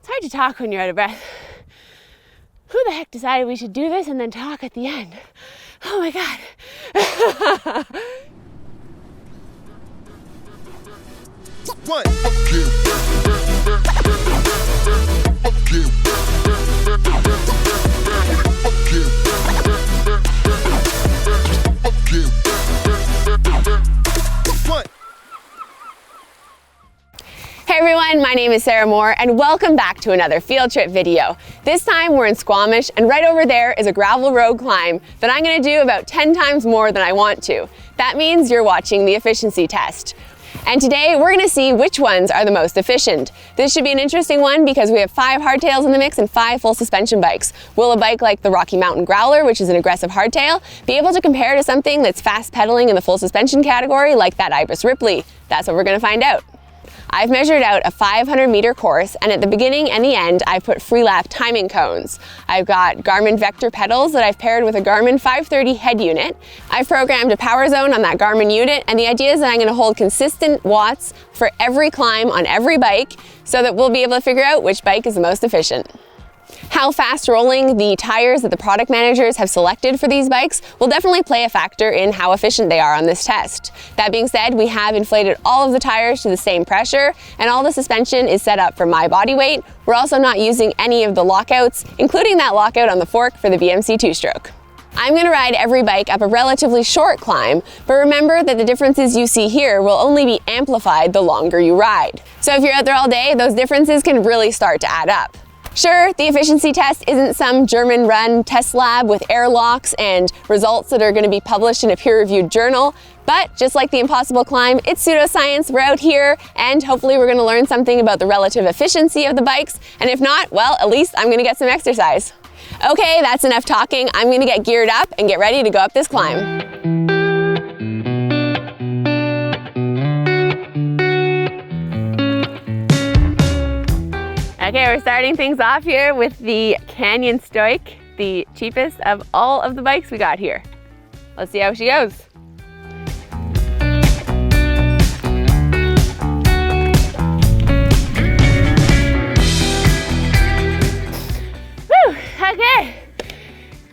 It's hard to talk when you're out of breath. Who the heck decided we should do this and then talk at the end? Oh my God. Hey everyone, my name is Sarah Moore and welcome back to another field trip video. This time we're in Squamish and right over there is a gravel road climb that I'm gonna do about 10 times more than I want to. That means you're watching the efficiency test. And today we're gonna see which ones are the most efficient. This should be an interesting one because we have 5 hardtails in the mix and 5 full suspension bikes. Will a bike like the Rocky Mountain Growler, which is an aggressive hardtail, be able to compare to something that's fast pedaling in the full suspension category like that Ibis Ripley? That's what we're gonna find out. I've measured out a 500-meter course, and at the beginning and the end, I've put free lap timing cones. I've got Garmin Vector pedals that I've paired with a Garmin 530 head unit. I've programmed a power zone on that Garmin unit, and the idea is that I'm gonna hold consistent watts for every climb on every bike so that we'll be able to figure out which bike is the most efficient. How fast rolling the tires that the product managers have selected for these bikes will definitely play a factor in how efficient they are on this test. That being said, we have inflated all of the tires to the same pressure and all the suspension is set up for my body weight. We're also not using any of the lockouts, including that lockout on the fork for the BMC two-stroke. I'm gonna ride every bike up a relatively short climb, but remember that the differences you see here will only be amplified the longer you ride. So if you're out there all day, those differences can really start to add up. Sure, the efficiency test isn't some German-run test lab with airlocks and results that are going to be published in a peer-reviewed journal, but just like the impossible climb, it's pseudoscience. We're out here, and hopefully we're going to learn something about the relative efficiency of the bikes, and if not, well, at least I'm going to get some exercise. Okay, that's enough talking. I'm going to get geared up and get ready to go up this climb. Okay, we're starting things off here with the Canyon Stoic, the cheapest of all of the bikes we got here. Let's see how she goes. Woo, okay,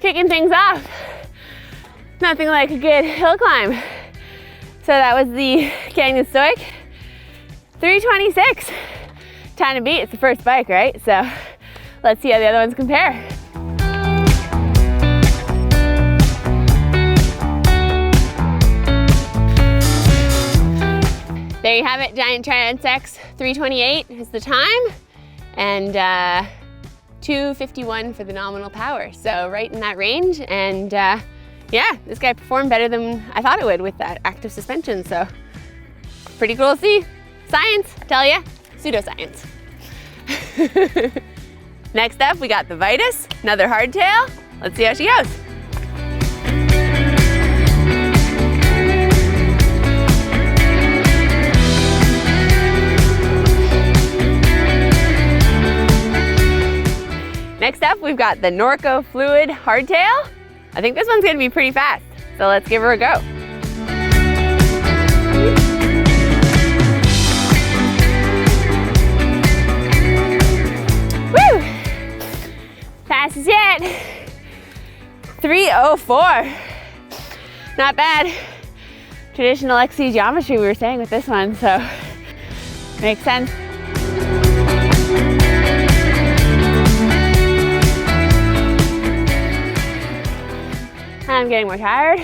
kicking things off. Nothing like a good hill climb. So that was the Canyon Stoic, 326. Time to beat, it's the first bike, right? So let's see how the other ones compare. There you have it, Giant Transx 328 is the time, and 251 for the nominal power. So right in that range, and yeah, this guy performed better than I thought it would with that active suspension, so pretty cool to see. Science, I tell ya. Pseudoscience. Next up, we got the Vitus, another hardtail. Let's see how she goes. Next up, we've got the Norco Fluid hardtail. I think this one's gonna be pretty fast, so let's give her a go. Fastest yet, 304. Not bad. Traditional XC geometry we were saying with this one, so makes sense. I'm getting more tired,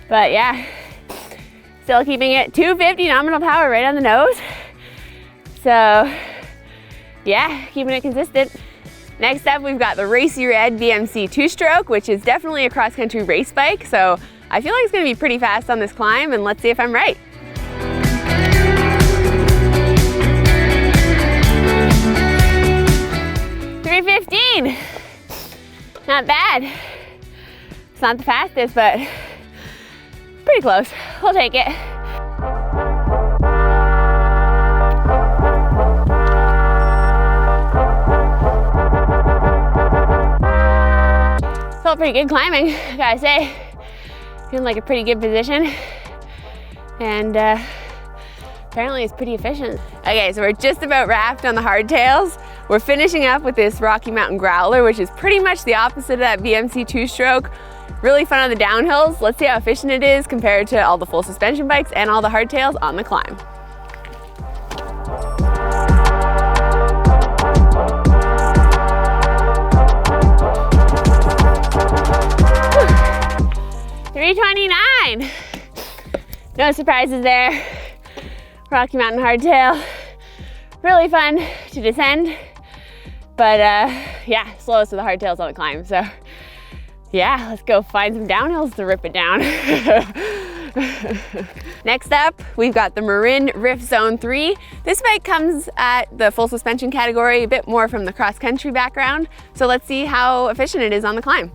but yeah, still keeping it 250 nominal power right on the nose. So yeah, keeping it consistent. Next up, we've got the Racy Red BMC two-stroke, which is definitely a cross-country race bike, so I feel like it's gonna be pretty fast on this climb, and let's see if I'm right. $315, not bad. It's not the fastest, but pretty close. We'll take it. Felt pretty good climbing, I gotta say. Feeling like a pretty good position. And Apparently it's pretty efficient. Okay, so we're just about wrapped on the hardtails. We're finishing up with this Rocky Mountain Growler, which is pretty much the opposite of that BMC two-stroke. Really fun on the downhills. Let's see how efficient it is compared to all the full suspension bikes and all the hardtails on the climb. Whew. 329. No surprises there. Rocky Mountain hardtail, really fun to descend, but yeah, slowest of the hardtails on the climb. So yeah, let's go find some downhills to rip it down. Next up, we've got the Marin Rift Zone 3. This bike comes at the full suspension category, a bit more from the cross-country background. So let's see how efficient it is on the climb.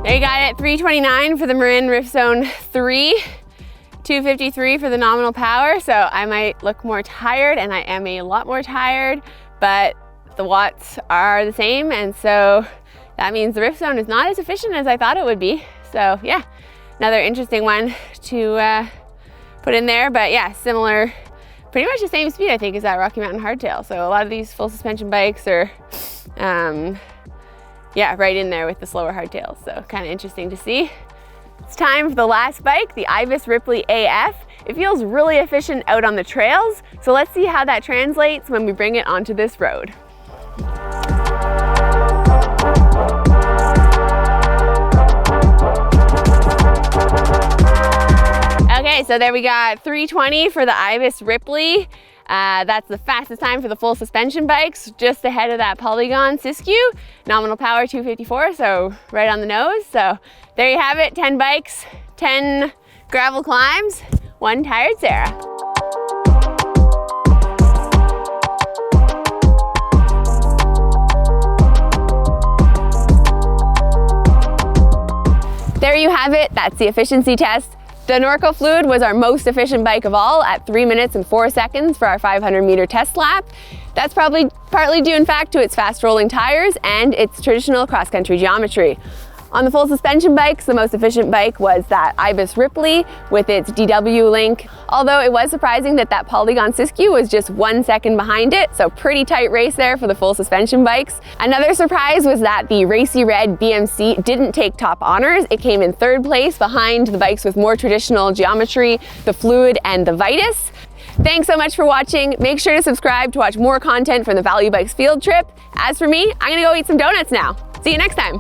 There you got it, 329 for the Marin Rift Zone 3, 253 for the nominal power. So I might look more tired, and I am a lot more tired, but the watts are the same. And so that means the Rift Zone is not as efficient as I thought it would be. So yeah, another interesting one to put in there. But yeah, similar, pretty much the same speed I think as that Rocky Mountain hardtail. So a lot of these full suspension bikes are yeah, right in there with the slower hardtails. So kind of interesting to see. It's time for the last bike, the Ibis Ripley AF. It feels really efficient out on the trails. So let's see how that translates when we bring it onto this road. Okay, so there we got 320 for the Ibis Ripley. That's the fastest time for the full suspension bikes, just ahead of that Polygon Siskiyou. Nominal power 254, so right on the nose. So there you have it, 10 bikes, 10 gravel climbs, 1 tired Sarah. There you have it, that's the efficiency test. The Norco Fluid was our most efficient bike of all at 3 minutes and 4 seconds for our 500-meter test lap. That's probably partly due in fact to its fast rolling tires and its traditional cross-country geometry. On the full suspension bikes, the most efficient bike was that Ibis Ripley with its DW link, although it was surprising that that Polygon Siskiyou was just 1 second behind it, so pretty tight race there for the full suspension bikes. Another surprise was that the Racy Red BMC didn't take top honors. It came in 3rd place behind the bikes with more traditional geometry, the Fluid and the Vitus. Thanks so much for watching. Make sure to subscribe to watch more content from the Value Bikes field trip. As for me, I'm gonna go eat some donuts now. See you next time.